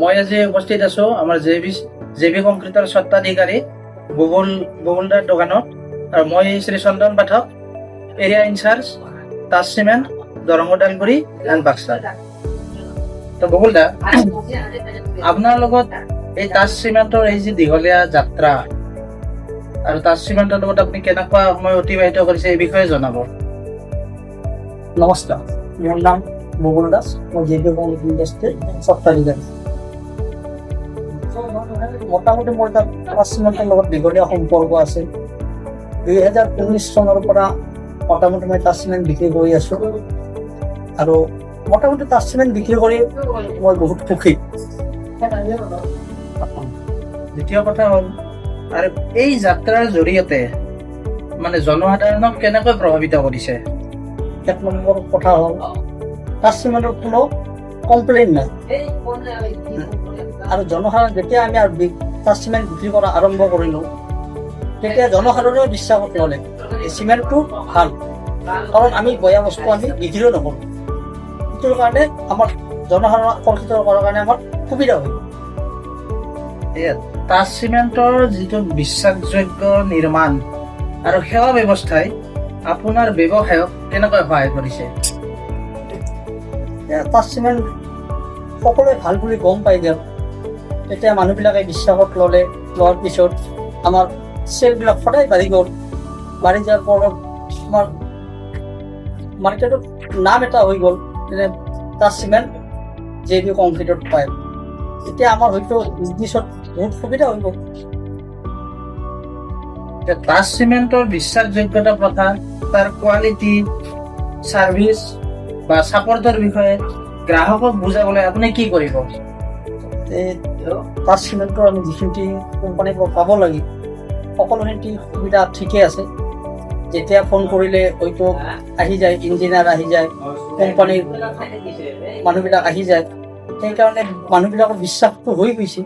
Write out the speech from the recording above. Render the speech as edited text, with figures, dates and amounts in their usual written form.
মই আজি উপস্থিত আছো আমাৰ জেবি কংক্ৰিটৰ স্বত্বাধিকাৰী বুবুলদাৰ দোকানত। আৰু মই Shri Chandan Pathak, area incharge, Taj cement, Darrang Udalguri and Baksa. তো বুবুলদা, আপোনাৰ লগত এই তাজ চিমেণ্টৰ এই যি দীঘলীয়া যাত্ৰা আৰু তাজ চিমেণ্টৰ লগত আপুনি কেনেকুৱা সময় অতিবাহিত কৰিছে এই বিষয়ে জনাব। নমস্কাৰ, মোৰ নাম বুবুল দাস। মই জেবি কংক্ৰিট ইণ্ডাষ্ট্ৰীৰ স্বত্বাধিকাৰী। মোটামুটি মোৰ তাত তাজ চিমেণ্টৰ লগত দীঘলীয়া সম্পৰ্ক আছে। 2019 চনৰ পৰা মোটামুটি মই তাজ চিমেণ্ট বিক্ৰী কৰি আছোঁ আৰু মোটামুটি তাজ চিমেণ্ট বিক্ৰী কৰি মই বহুত সুখী। দ্বিতীয় কথা হ'ল, আৰু এই যাত্ৰাৰ জৰিয়তে মানে জনসাধাৰণক কেনেকৈ প্ৰভাৱিত কৰিছে? এক নম্বৰ কথা হ'ল, তাজ চিমেণ্টৰ কোনো কমপ্লেইন নাই। আৰু জনসাধাৰণ যেতিয়া আমি তাজ চিমেণ্ট বিক্ৰী কৰা আৰম্ভ কৰিলোঁ, তেতিয়া জনসাধাৰণেও বিশ্বাসত ল'লে এই চিমেণ্টটো ভাল, কাৰণ আমি বেয়া বস্তু আমি বিক্ৰীও নকৰোঁ। সেইটোৰ কাৰণে আমাৰ জনসাধাৰণক আকৰ্ষিত কৰাৰ কাৰণে আমাৰ সুবিধা হয়। তাজ চিমেণ্টৰ যিটো বিশ্বাসযোগ্য নিৰ্মাণ আৰু সেৱা ব্যৱস্থাই আপোনাৰ ব্যৱসায়ক কেনেকৈ সহায় কৰিছে? তাজ চিমেণ্ট সকলোৱে ভাল বুলি গম পাই গ'ল, তেতিয়া মানুহবিলাকে বিশ্বাসত ল'লে। লোৱাৰ পিছত আমাৰ চেলবিলাক সদায় বাঢ়ি গ'ল। বাঢ়ি যোৱাৰ ফলত আমাৰ মাৰ্কেটত নাম এটা হৈ গ'ল, যেনে তাজ চিমেণ্ট জেবি কংক্ৰিটত পায়। এতিয়া আমাৰ হয়তো বিজনেছত বহুত সুবিধা হৈ গ'ল। তাজ চিমেণ্টৰ বিশ্বাসযোগ্যতা কথা, তাৰ কোৱালিটি, ছাৰ্ভিচ বা ছাপৰ্টৰ বিষয়ে গ্ৰাহকক বুজাবলৈ আপুনি কি কৰিব? তাজ চিমেণ্টৰ আমি যিখিনি কোম্পানীৰ পৰা পাব লাগে সকলোখিনি সুবিধা ঠিকেই আছে। যেতিয়া ফোন কৰিলে হয়তো আহি যায়, ইঞ্জিনিয়াৰ আহি যায়, কোম্পানীৰ মানুহবিলাক আহি যায়। সেইকাৰণে মানুহবিলাকৰ বিশ্বাসটো হৈ গৈছে।